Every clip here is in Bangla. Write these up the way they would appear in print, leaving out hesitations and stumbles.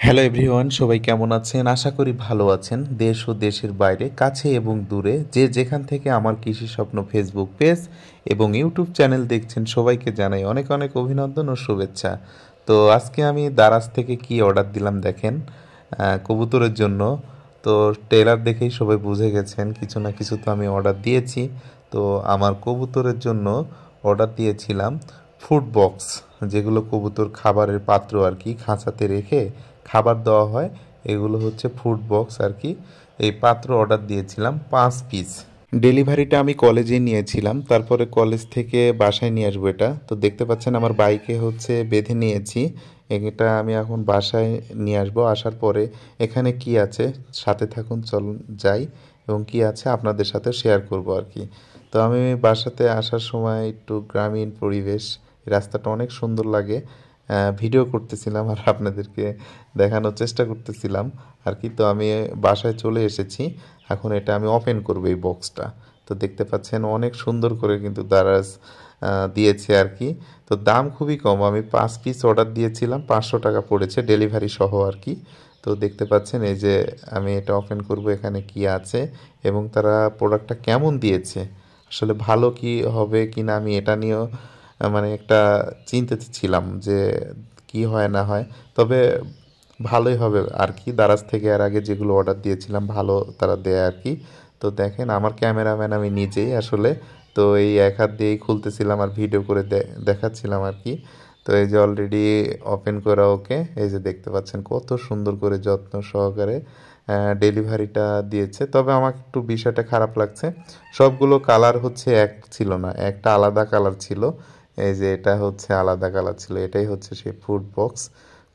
হ্যালো এভরিওয়ান, সবাই কেমন আছেন? আশা করি ভালো আছেন। দেশ ও দেশের বাইরে, কাছে এবং দূরে, যে যেখান থেকে আমার কৃষি স্বপ্ন ফেসবুক পেজ এবং ইউটিউব চ্যানেল দেখছেন, সবাইকে জানাই অনেক অনেক অভিনন্দন ও শুভেচ্ছা। তো আজকে আমি দারাজ থেকে কি অর্ডার দিলাম দেখেন, কবুতরের জন্য। তো ট্রেলার দেখেই সবাই বুঝে গেছেন কিছু না কিছু তো আমি অর্ডার দিয়েছি। তো আমার কবুতরের জন্য অর্ডার দিয়েছিলাম ফুড বক্স, যেগুলো কবুতর খাবারের পাত্র আর কি, খাঁচাতে রেখে খাবার দেওয়া হয়। এগুলো হচ্ছে ফুড বক্স আর কি। এই পাত্র অর্ডার দিয়েছিলাম 5 পিস। ডেলিভারিটা আমি কলেজে নিয়েছিলাম, তারপরে কলেজ থেকে বাসায় নিয়ে আসবো। এটা তো দেখতে পাচ্ছেন আমার বাইকে হচ্ছে বেঁধে নিয়েছি। এটা আমি এখন বাসায় নিয়ে আসবো। আসার পরে এখানে কি আছে, সাথে থাকুন, চলুন যাই, এবং কি আছে আপনাদের সাথে শেয়ার করব আর কি। তো আমি বাসাতে আসার সময় একটু গ্রামীণ পরিবেশ, রাস্তাটা অনেক সুন্দর লাগে। ভিডিও করতেছিলাম আর আপনাদেরকে দেখানোর চেষ্টা করতেছিলাম আর কি। তো আমি বাসায় চলে এসেছি। এখন এটা আমি ওপেন করবো এই বক্সটা। তো দেখতে পাচ্ছেন অনেক সুন্দর করে কিন্তু দারাজ দিয়েছে আর কি। তো দাম খুবই কম, আমি 5 পিস অর্ডার দিয়েছিলাম, 500 টাকা পড়েছে ডেলিভারি সহ আর কি। তো দেখতে পাচ্ছেন এই যে আমি এটা ওপেন করব, এখানে কি আছে এবং তারা প্রোডাক্টটা কেমন দিয়েছে, আসলে ভালো কি হবে কি না, আমি এটা নিয়েও মানে একটা চিন্তিত ছিলাম যে কি হয় না হয়। তবে ভালোই হবে আর কি, দারাজ থেকে এর আগে যেগুলো অর্ডার দিয়েছিলাম ভালো তারা দেয় আর কি। তো দেখেন আমার ক্যামেরাম্যান আমি নিজেই আসলে। তো এই এক হাত দিয়েই খুলতেছিলাম আর ভিডিও করে দেখাচ্ছিলাম আর কি। তো এই যে অলরেডি ওপেন করা, ওকে, এই যে দেখতে পাচ্ছেন কত সুন্দর করে যত্ন সহকারে ডেলিভারিটা দিয়েছে। তবে আমার একটু বিষয়টা খারাপ লাগছে, সবগুলো কালার হচ্ছে এক ছিল না, একটা আলাদা কালার ছিল। এই যে এটা হচ্ছে আলাদা কালার ছিল, এটাই হচ্ছে সেই ফুড বক্স।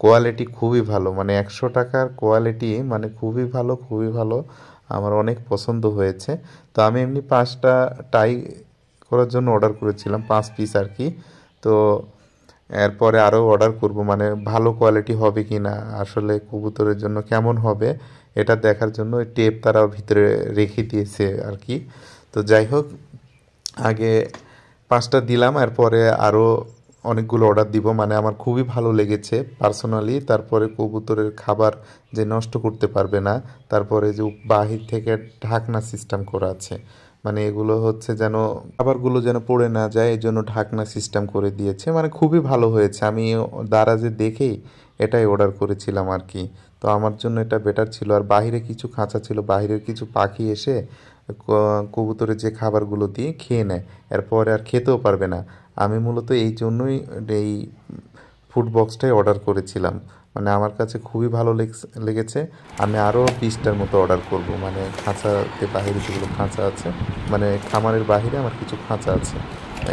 কোয়ালিটি খুবই ভালো, মানে 100 টাকার কোয়ালিটি, মানে খুবই ভালো, খুবই ভালো। আমার অনেক পছন্দ হয়েছে। তো আমি এমনি 5টা টাই করার জন্য অর্ডার করেছিলাম, 5 পিস আর কি। তো এরপরে আরও অর্ডার করব, মানে ভালো কোয়ালিটি হবে কি না, আসলে কবুতরের জন্য কেমন হবে এটা দেখার জন্য টেপ তারা ভিতরে রেখে দিয়েছে আর কি। তো যাই হোক, আগে 5টা দিলাম, এরপরে আরও অনেকগুলো অর্ডার দিব, মানে আমার খুবই ভালো লেগেছে পার্সোনালি। তারপরে কবুতরের খাবার যে নষ্ট করতে পারবে না, তারপরে যে বাহির থেকে ঢাকনা সিস্টেম করা আছে, মানে এগুলো হচ্ছে যেন খাবারগুলো যেন পড়ে না যায়, এই জন্য ঢাকনা সিস্টেম করে দিয়েছে, মানে খুবই ভালো হয়েছে। আমি দারাজে দেখেই এটাই অর্ডার করেছিলাম আর কি। তো আমার জন্য এটা বেটার ছিল। আর বাইরে কিছু খাঁচা ছিল, বাইরের কিছু পাখি এসে কবুতরের যে খাবারগুলো দিয়ে খেয়ে নেয়, এরপরে আর খেতেও পারবে না। আমি মূলত এই জন্যই এই ফুড বক্সটাই অর্ডার করেছিলাম, মানে আমার কাছে খুবই ভালো লেগেছে। আমি আরও 20টার মতো অর্ডার করব, মানে খাঁচাতে বাহিরে যেগুলো খাঁচা আছে, মানে খামারের বাহিরে আমার কিছু খাঁচা আছে।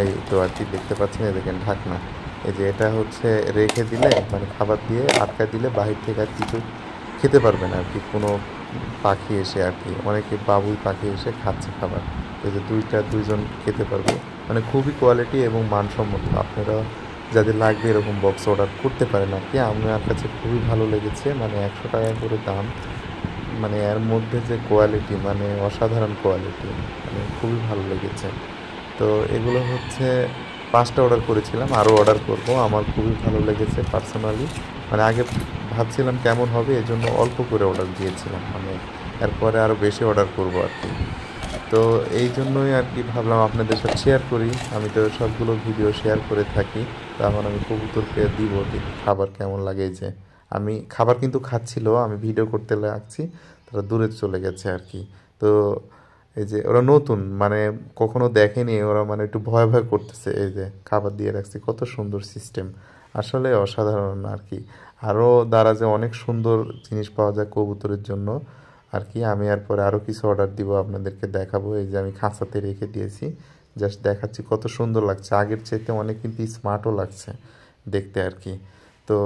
এই তো আর কি, দেখতে পাচ্ছেন এই দেখেন ঢাকনা। এই যে এটা হচ্ছে রেখে দিলে, মানে খাবার দিয়ে আটকা দিলে বাহির থেকে আর কিছু খেতে পারবে না আর কি, কোনো পাখি এসে আর কি, অনেকে বাবুই পাখি এসে খাচ্ছে খাবার। এই যে দুইজন খেতে পারবে, মানে খুবই কোয়ালিটি এবং মানসম্মত। আপনারা যাদের লাগবে এরকম বক্স অর্ডার করতে পারেন আর কি। আমার কাছে খুবই ভালো লেগেছে, মানে 100 টাকা করে দাম, মানে এর মধ্যে যে কোয়ালিটি, মানে অসাধারণ কোয়ালিটি, মানে খুবই ভালো লেগেছে। তো এগুলো হচ্ছে 5টা অর্ডার করেছিলাম, আরও অর্ডার করব, আমার খুবই ভালো লেগেছে পার্সোনালি। মানে আগে ভাবছিলাম কেমন হবে, এই জন্য অল্প করে অর্ডার দিয়েছিলাম, মানে এরপরে আরও বেশি অর্ডার করব আর কি। তো এই জন্যই আর কি ভাবলাম আপনাদের সাথে শেয়ার করি। আমি তো সবগুলো ভিডিও শেয়ার করে থাকি। তো এখন আমি কবুতরকে দিব, দেখি খাবার কেমন লাগে। এই যে আমি খাবার কিন্তু খাচ্ছিল, আমি ভিডিও করতে লাগছি, তারা দূরে চলে গেছে আর কি। তো এই যে ওরা নতুন, মানে কখনো দেখেনি ওরা, মানে একটু ভয় ভয় করতেছে। এই যে খাবার দিয়ে রাখছি, কত সুন্দর সিস্টেম, আসলে অসাধারণ আর কি। আরও দারাজে অনেক সুন্দর জিনিস পাওয়া যায় কবুতরের জন্য আর কি। আমি এরপরে আরও কিছু অর্ডার দিব, আপনাদেরকে দেখাবো। এই যে আমি খাঁচাতে রেখে দিয়েছি, জাস্ট দেখাচ্ছি কত সুন্দর লাগছে, আগের চাইতে অনেক কিন্তু স্মার্টও লাগছে দেখতে আর কি। তো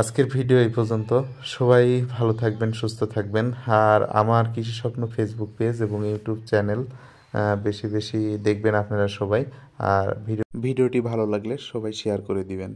আজকের ভিডিও এই পর্যন্ত। সবাই ভালো থাকবেন, সুস্থ থাকবেন। আর আমার কৃষি স্বপ্ন ফেসবুক পেজ এবং ইউটিউব চ্যানেল বেশি বেশি দেখবেন আপনারা সবাই। আর ভিডিওটি ভালো লাগলে সবাই শেয়ার করে দিবেন।